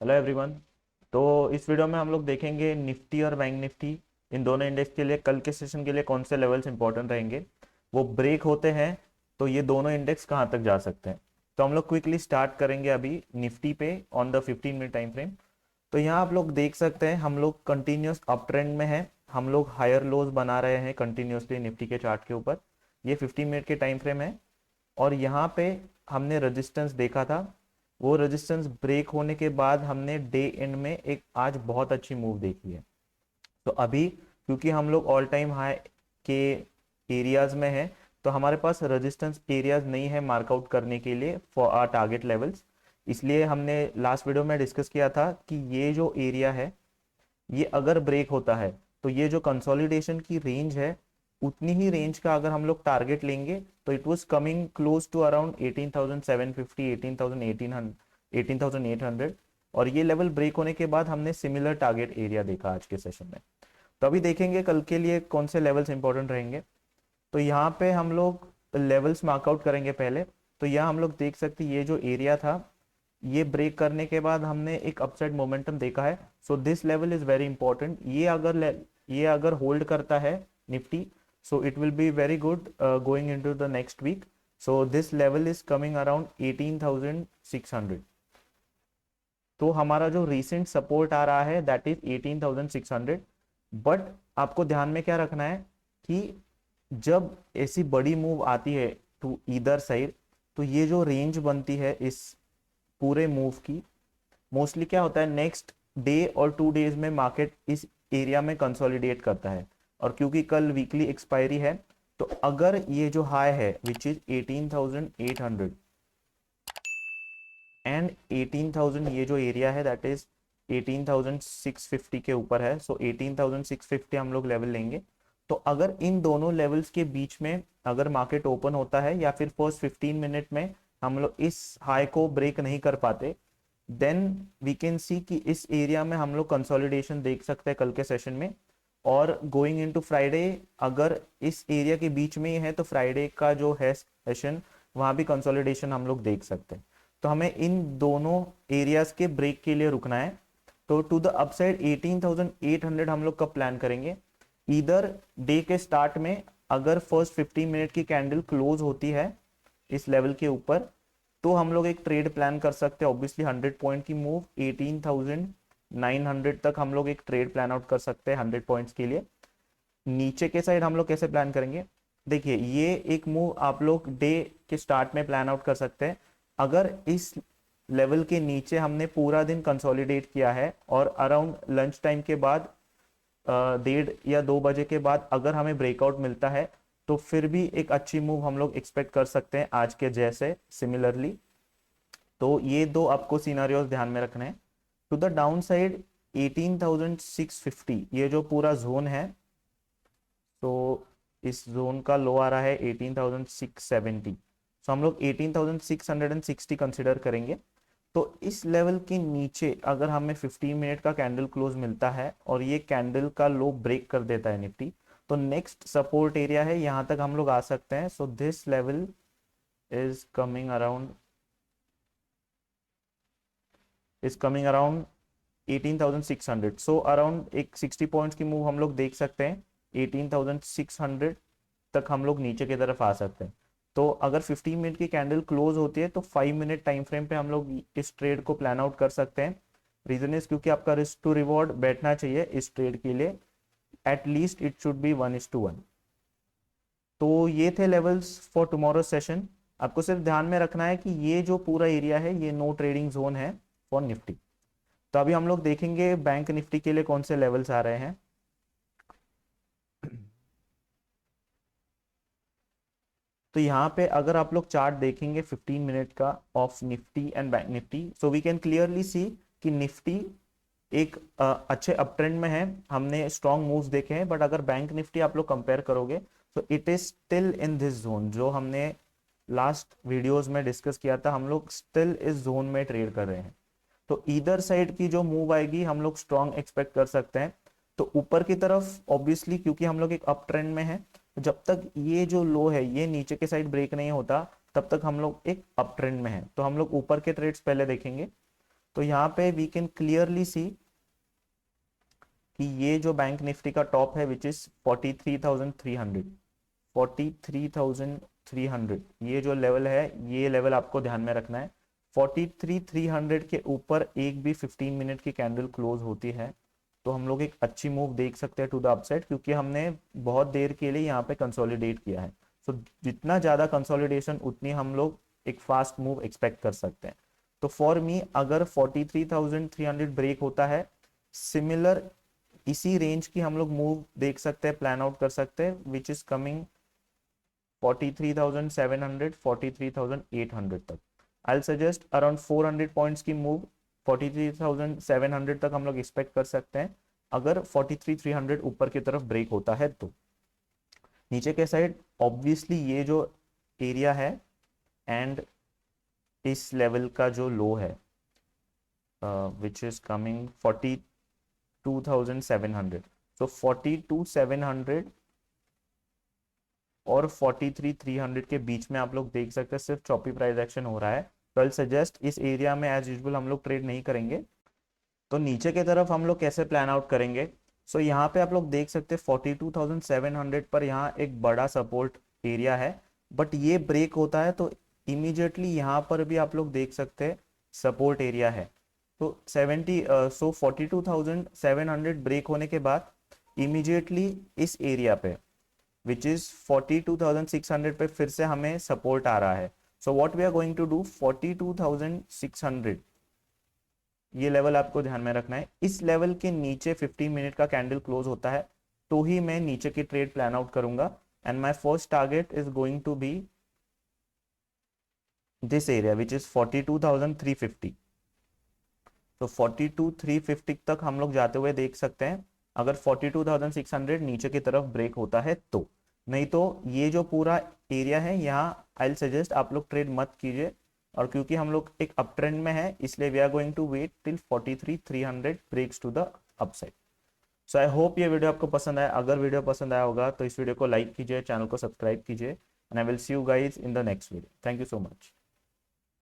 Hello everyone. तो इस video में हम लोग देखेंगे निफ्टी और बैंक निफ्टी इन दोनों इंडेक्स के लिए कल के सेशन के लिए कौन से लेवल्स इंपॉर्टेंट रहेंगे, वो ब्रेक होते हैं तो ये दोनों इंडेक्स कहाँ तक जा सकते हैं। तो हम लोग क्विकली स्टार्ट करेंगे अभी निफ्टी पे on the 15 minute time frame. तो यहाँ आप लोग देख सकते हैं हम लोग कंटिन्यूस अप ट्रेंड में है, हम लोग हायर लोज बना रहे हैं कंटिन्यूसली निफ्टी के चार्ट के ऊपर। ये 15 मिनट के टाइम फ्रेम है और यहाँ पे हमने रेजिस्टेंस देखा था। वो रेजिस्टेंस ब्रेक होने के बाद हमने डे एंड में एक आज बहुत अच्छी मूव देखी है। तो अभी क्योंकि हम लोग ऑल टाइम हाई के एरियाज में है, तो हमारे पास रेजिस्टेंस एरियाज नहीं है मार्कआउट करने के लिए फॉर आर टारगेट लेवल्स। इसलिए हमने लास्ट वीडियो में डिस्कस किया था कि ये जो एरिया है ये अगर ब्रेक होता है तो ये जो कंसोलिडेशन की रेंज है उतनी ही रेंज का अगर हम लोग टारगेट लेंगे तो it was coming close to around 18,750 18,800 और ये लेवल ब्रेक होने के बाद हमने सिमिलर टारगेट एरिया देखा आज के सेशन में। तो अभी देखेंगे कल के लिए कौन से लेवल्स इंपॉर्टेंट रहेंगे। तो यहाँ पे हम लोग लेवल्स मार्कआउट करेंगे पहले। तो यहाँ हम लोग देख सकते ये जो एरिया था ये ब्रेक करने के बाद हमने एक अपसाइड मोमेंटम देखा है। So this level is very important. ये अगर होल्ड करता है Nifty, so it will be very good going into the next week. So this level is coming around 18,600। तो हमारा जो रिसेंट सपोर्ट आ रहा है दैट इज 18,600। बट आपको ध्यान में क्या रखना है कि जब ऐसी बड़ी मूव आती है टू ईदर साइड, तो ये जो रेंज बनती है इस पूरे मूव की, मोस्टली क्या होता है नेक्स्ट डे और 2 डेज में मार्केट इस एरिया में कंसोलिडेट करता है। और क्योंकि कल वीकली एक्सपायरी है, तो अगर ये जो हाई है विच इज 18,800 एंड 18,000, ये जो एरिया है दैट इज 18,650 के ऊपर है। सो 18,650 हम लोग लेवल लेंगे। तो अगर इन दोनों लेवल्स के बीच में अगर मार्केट ओपन होता है या फिर फर्स्ट 15 मिनट में हम लोग इस हाई को ब्रेक नहीं कर पाते, देन वी कैन सी कि इस एरिया में हम लोग कंसोलिडेशन देख सकते हैं कल के सेशन में। और गोइंग इनटू फ्राइडे अगर इस एरिया के बीच में ही है तो फ्राइडे का जो है सेशन वहां भी कंसोलिडेशन हम लोग देख सकते हैं। तो हमें इन दोनों एरियाज के ब्रेक के लिए रुकना है। तो टू द अपसाइड 18,800 हम लोग कब प्लान करेंगे, इधर डे के स्टार्ट में अगर फर्स्ट 15 मिनट की कैंडल क्लोज होती है इस लेवल के ऊपर, तो हम लोग एक ट्रेड प्लान कर सकते हैं। ऑब्वियसली 100 पॉइंट की मूव 18,900 तक हम लोग एक ट्रेड प्लान आउट कर सकते हैं 100 पॉइंट्स के लिए। नीचे के साइड हम लोग कैसे प्लान करेंगे, देखिए ये एक मूव आप लोग डे के स्टार्ट में प्लान आउट कर सकते हैं। अगर इस लेवल के नीचे हमने पूरा दिन कंसोलिडेट किया है और अराउंड लंच टाइम के बाद 1:30 या 2 बजे के बाद अगर हमें ब्रेकआउट मिलता है, तो फिर भी एक अच्छी मूव हम लोग एक्सपेक्ट कर सकते हैं आज के जैसे सिमिलरली। तो ये दो आपको सिनारियोस ध्यान में रखने हैं। टू द डाउन साइड 18,650 ये जो पूरा जोन है, तो इस जोन का लो आ रहा है 18,670। सो हम लोग 18,660 कंसिडर करेंगे। तो इस लेवल के नीचे अगर हमें 15 मिनट का कैंडल क्लोज मिलता है और ये कैंडल का लो ब्रेक कर देता है निफ्टी, तो नेक्स्ट सपोर्ट एरिया है यहां तक हम लोग आ सकते हैं। सो this level is coming around 18,600। So around एक 60 पॉइंट्स की मूव हम लोग देख सकते हैं। 18,600 तक हम लोग नीचे की तरफ आ सकते हैं। तो अगर 15 मिनट की कैंडल क्लोज होती है तो 5 मिनट टाइम फ्रेम पे हम लोग इस ट्रेड को प्लान आउट कर सकते हैं। रीजन इज क्योंकि आपका रिस्क टू रिवॉर्ड बैठना चाहिए इस ट्रेड के लिए, एटलीस्ट इट शुड बी 1:1। तो ये थे लेवल्स फॉर टुमारो सेशन। आपको सिर्फ ध्यान में रखना है कि ये जो पूरा एरिया है ये नो ट्रेडिंग जोन है फॉर निफ्टी। तो अभी हम लोग देखेंगे बैंक निफ्टी के लिए कौन से लेवल्स आ रहे हैं। तो यहाँ पे अगर आप लोग चार्ट देखेंगे 15 मिनट का of Nifty and bank Nifty, so we can clearly see कि निफ्टी एक अच्छे अप ट्रेंड में है, हमने स्ट्रॉन्ग मूव्स देखे हैं। बट अगर बैंक निफ्टी आप लोग कंपेयर करोगे तो it is still in this zone जो हमने लास्ट वीडियोस में डिस्कस किया था, हम लोग स्टिल इस जोन में ट्रेड कर रहे हैं। तो इधर साइड की जो मूव आएगी हम लोग स्ट्रॉन्ग एक्सपेक्ट कर सकते हैं। तो ऊपर की तरफ ऑब्वियसली क्योंकि हम लोग एक अप ट्रेंड में है, तो जब तक ये जो लो है ये नीचे के साइड ब्रेक नहीं होता तब तक हम लोग एक अप ट्रेंड में है। तो हम लोग ऊपर के ट्रेड्स पहले देखेंगे। तो यहाँ पे वी कैन क्लियरली सी कि ये जो बैंक निफ्टी का टॉप है विच इज 43,300, 43,300 ये जो लेवल है, ये लेवल आपको ध्यान में रखना है। 43,300 के ऊपर एक भी 15 मिनट की कैंडल क्लोज होती है तो हम लोग एक अच्छी मूव देख सकते हैं टू द अपसाइड, क्योंकि हमने बहुत देर के लिए यहाँ पे कंसोलिडेट किया है। सो जितना ज्यादा कंसोलिडेशन उतनी हम लोग एक फास्ट मूव एक्सपेक्ट कर सकते हैं। तो फॉर मी अगर 43,300 ब्रेक होता है, सिमिलर इसी रेंज की हम लोग मूव देख सकते हैं, प्लान आउट कर सकते हैं, विच इज कमिंग 43,700 43,800 तक। आई सजेस्ट अराउंड 400 पॉइंट्स की मूव 43,700 तक हम लोग एक्सपेक्ट कर सकते हैं अगर 43,300 ऊपर की तरफ ब्रेक होता है तो। नीचे के साइड ऑब्वियसली ये जो एरिया है एंड इस लेवल का जो लो है विच इज कमिंग 42,700, सो 42,700 और 43,300 के बीच में आप लोग देख सकते हैं सिर्फ चॉपी प्राइस एक्शन हो रहा है। तो आई सजेस्ट इस एरिया में एज यूजुअल हम लोग ट्रेड नहीं करेंगे। तो नीचे की तरफ हम लोग कैसे प्लान आउट करेंगे? सो यहाँ पे आप लोग देख सकते हैं 42,700 पर यहाँ एक बड़ा सपोर्ट एरिया है, बट ये ब्रेक होता है तो इमीडिएटली यहाँ पर भी आप लोग देख सकते हैं सपोर्ट एरिया है। तो 42,700 ब्रेक होने के बाद इमीडिएटली इस एरिया पे विच इज 42,600 पे फिर से हमें सपोर्ट आ रहा है। So what we are going to do, 42,600 ये लेवल आपको ध्यान में रखना है। इस लेवल के नीचे 15 मिनट का कैंडल क्लोज होता है तो ही मैं नीचे की ट्रेड प्लान आउट करूंगा, and my first target is going to be this area which is 42,350। तो 42,350 तक हम लोग जाते हुए देख सकते हैं अगर 42,600 नीचे की तरफ ब्रेक होता है तो। नहीं तो ये जो पूरा एरिया है यहाँ आई सजेस्ट आप लोग ट्रेड मत कीजिए, और क्योंकि हम लोग एक अप ट्रेंड में है इसलिए we are going to wait till 43,300 breaks to the upside. So I hope ये वीडियो आपको पसंद आया। अगर वीडियो पसंद आया होगा तो इस वीडियो को लाइक कीजिए, चैनल को सब्सक्राइब कीजिए, and I will see you guys in the next video. Thank you so much.